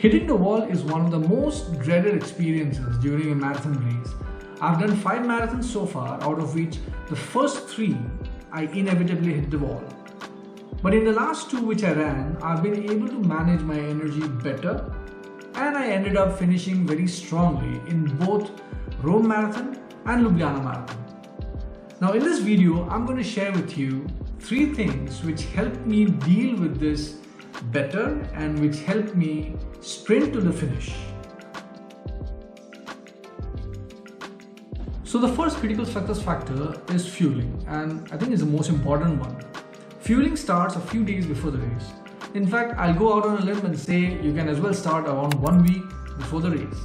Hitting the wall is one of the most dreaded experiences during a marathon race. I've done 5 marathons so far, out of which the first 3 I inevitably hit the wall. But in the last 2 which I ran, I've been able to manage my energy better, and I ended up finishing very strongly in both Rome Marathon and Ljubljana Marathon. Now in this video, I'm going to share with you 3 things which helped me deal with this better and which helped me sprint to the finish. So the first critical success factor is fueling, and I think it's the most important one. Fueling starts a few days before the race. In fact, I'll go out on a limb and say you can as well start around 1 week before the race.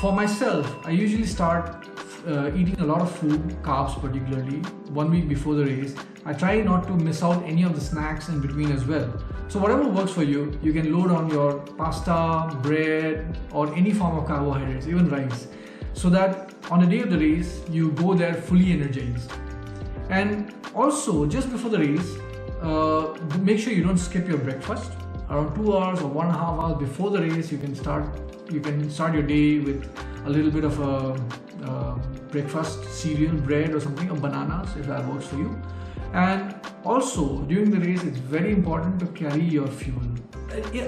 For myself, I usually start eating a lot of food, carbs particularly, 1 week before the race. I try not to miss out any of the snacks in between as well. So whatever works for you, you can load on your pasta, bread, or any form of carbohydrates, even rice, so that on the day of the race, you go there fully energized. And also, just before the race, make sure you don't skip your breakfast. Around 2 hours or 1.5 hours before the race, you can start your day with a little bit of a breakfast, cereal, bread or something, or bananas if that works for you. And also during the race, it's very important to carry your fuel,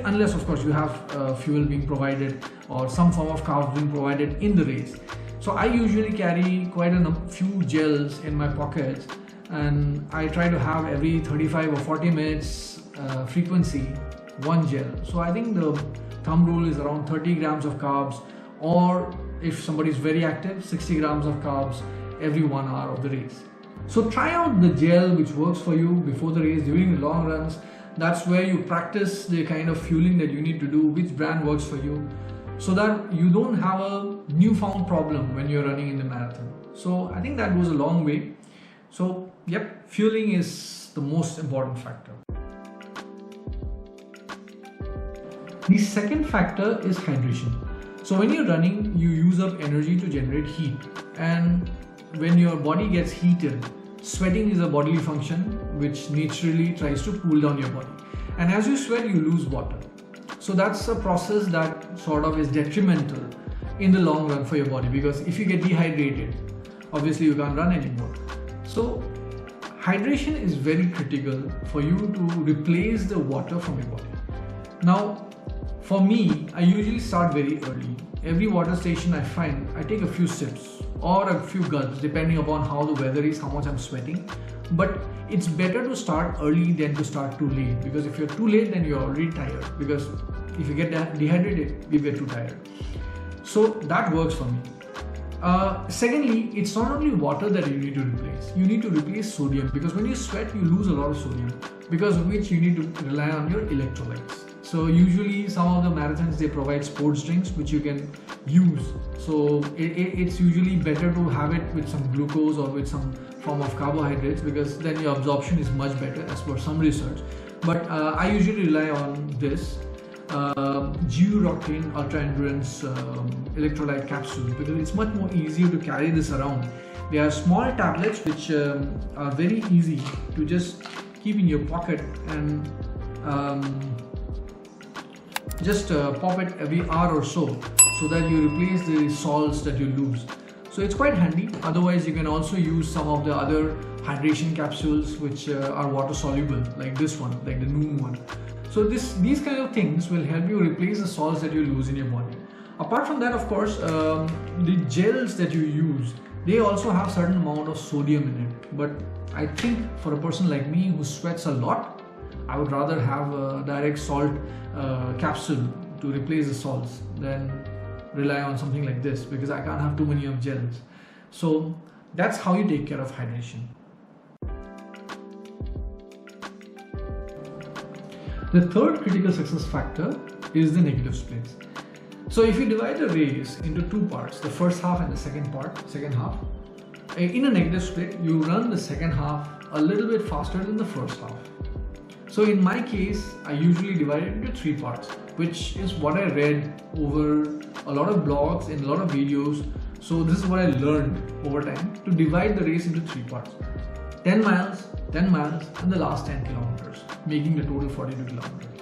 unless of course you have fuel being provided or some form of carbs being provided in the race. So I usually carry quite a few gels in my pockets, and I try to have every 35 or 40 minutes frequency 1 gel. So I think the thumb rule is around 30 grams of carbs, or if somebody is very active, 60 grams of carbs every 1 hour of the race. So try out the gel which works for you before the race, during the long runs. That's where you practice the kind of fueling that you need to do, which brand works for you, so that you don't have a newfound problem when you're running in the marathon. So I think that goes a long way. So yep, fueling is the most important factor. The second factor is hydration. So when you're running, you use up energy to generate heat, and when your body gets heated, sweating is a bodily function which naturally tries to cool down your body, and as you sweat you lose water. So that's a process that sort of is detrimental in the long run for your body, because if you get dehydrated, obviously you can't run anymore. So hydration is very critical for you to replace the water from your body. Now for me, I usually start very early. Every water station I find, I take a few sips or a few gulps depending upon how the weather is, how much I'm sweating. But it's better to start early than to start too late, because if you're too late, then you're already tired, because if you get dehydrated, you get too tired. So that works for me. Secondly, it's not only water that you need to replace. You need to replace sodium, because when you sweat, you lose a lot of sodium, because of which you need to rely on your electrolytes. So usually some of the marathons, they provide sports drinks which you can use. So it's usually better to have it with some glucose or with some form of carbohydrates, because then your absorption is much better as per some research. But I usually rely on this G-Roctane Ultra Endurance electrolyte capsule, because it's much more easier to carry this around. They are small tablets which are very easy to just keep in your pocket, and just pop it every hour or so that you replace the salts that you lose. So it's quite handy. Otherwise, you can also use some of the other hydration capsules which are water soluble, like this one, like the Noom one. So these kind of things will help you replace the salts that you lose in your body. Apart from that, of course, the gels that you use, they also have certain amount of sodium in it. But I think for a person like me who sweats a lot, I would rather have a direct salt capsule to replace the salts than rely on something like this, because I can't have too many of gels. So that's how you take care of hydration. The third critical success factor is the negative splits. So if you divide the race into 2 parts, the first half and the second half, in a negative split, you run the second half a little bit faster than the first half. So in my case, I usually divide it into 3 parts, which is what I read over a lot of blogs and a lot of videos. So this is what I learned over time, to divide the race into 3 parts. 10 miles, 10 miles and the last 10 kilometers, making the total 42 kilometers.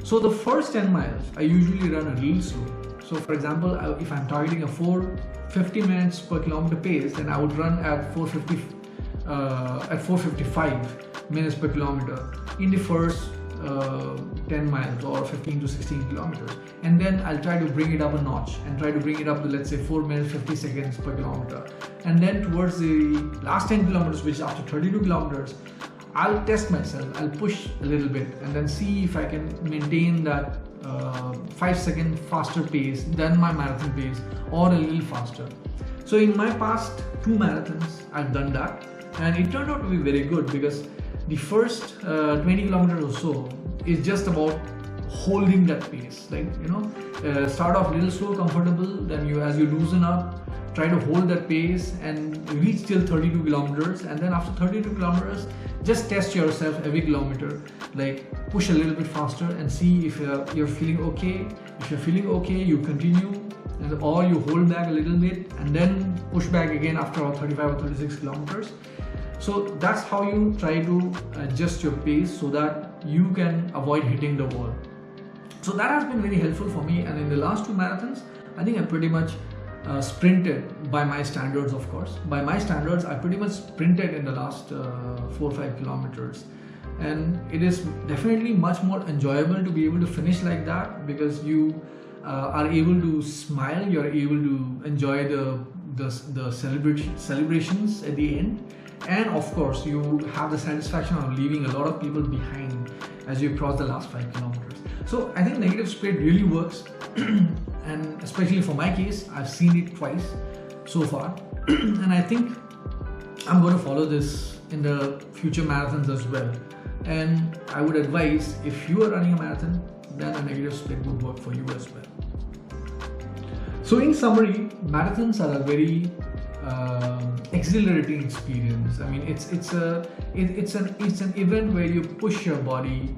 So the first 10 miles, I usually run a little slow. So for example, if I'm targeting a 450 minutes per kilometer pace, then I would run at 455 minutes per kilometer in the first 10 miles or 15 to 16 kilometers. And then I'll try to bring it up a notch and try to bring it up to, let's say, 4 minutes 50 seconds per kilometer. And then towards the last 10 kilometers, which is after 32 kilometers, I'll test myself, I'll push a little bit and then see if I can maintain that 5-second faster pace than my marathon pace or a little faster. So in my past 2 marathons, I've done that, and it turned out to be very good, because the first 20 kilometers or so is just about holding that pace. Like, start off a little slow, comfortable, then as you loosen up, try to hold that pace and reach till 32 kilometers. And then after 32 kilometers, just test yourself every kilometer, like push a little bit faster and see if you're feeling okay. If you're feeling okay, you continue, or you hold back a little bit and then push back again after 35 or 36 kilometers. So that's how you try to adjust your pace so that you can avoid hitting the wall. So that has been very helpful for me. And in the last 2 marathons, I think I pretty much sprinted, by my standards, of course. By my standards, I pretty much sprinted in the last 4 or 5 kilometers. And it is definitely much more enjoyable to be able to finish like that, because you are able to smile, you're able to enjoy the celebrations at the end. And of course, you have the satisfaction of leaving a lot of people behind as you cross the last 5 kilometers. So I think negative split really works. And especially for my case, I've seen it twice so far. And I think I'm going to follow this in the future marathons as well. And I would advise, if you are running a marathon, then a negative split would work for you as well. So in summary, marathons are a very exhilarating experience. I mean, it's an event where you push your body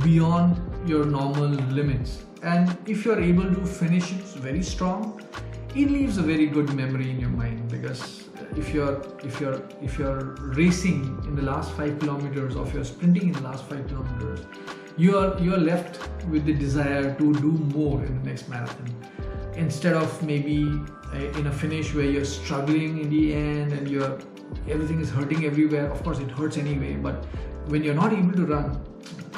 beyond your normal limits, and if you're able to finish it very strong, it leaves a very good memory in your mind. Because if you're racing in the last 5 kilometers, or if you're sprinting in the last 5 kilometers, you're left with the desire to do more in the next marathon, instead of maybe in a finish where you're struggling in the end and everything is hurting everywhere. Of course, it hurts anyway, but when you're not able to run,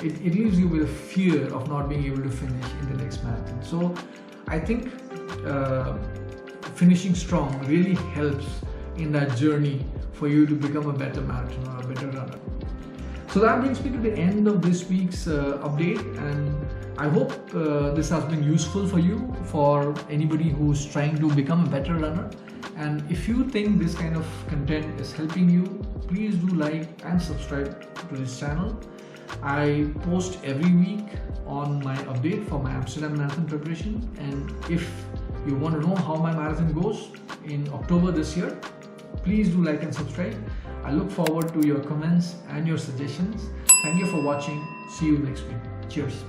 it leaves you with a fear of not being able to finish in the next marathon. So I think finishing strong really helps in that journey for you to become a better marathoner or a better runner. So that brings me to the end of this week's update, and I hope this has been useful for you, for anybody who's trying to become a better runner. And if you think this kind of content is helping you, please do like and subscribe to this channel. I post every week on my update for my Amsterdam Marathon preparation, and if you want to know how my marathon goes in October this year, please do like and subscribe. I look forward to your comments and your suggestions. Thank you for watching. See you next week. Cheers.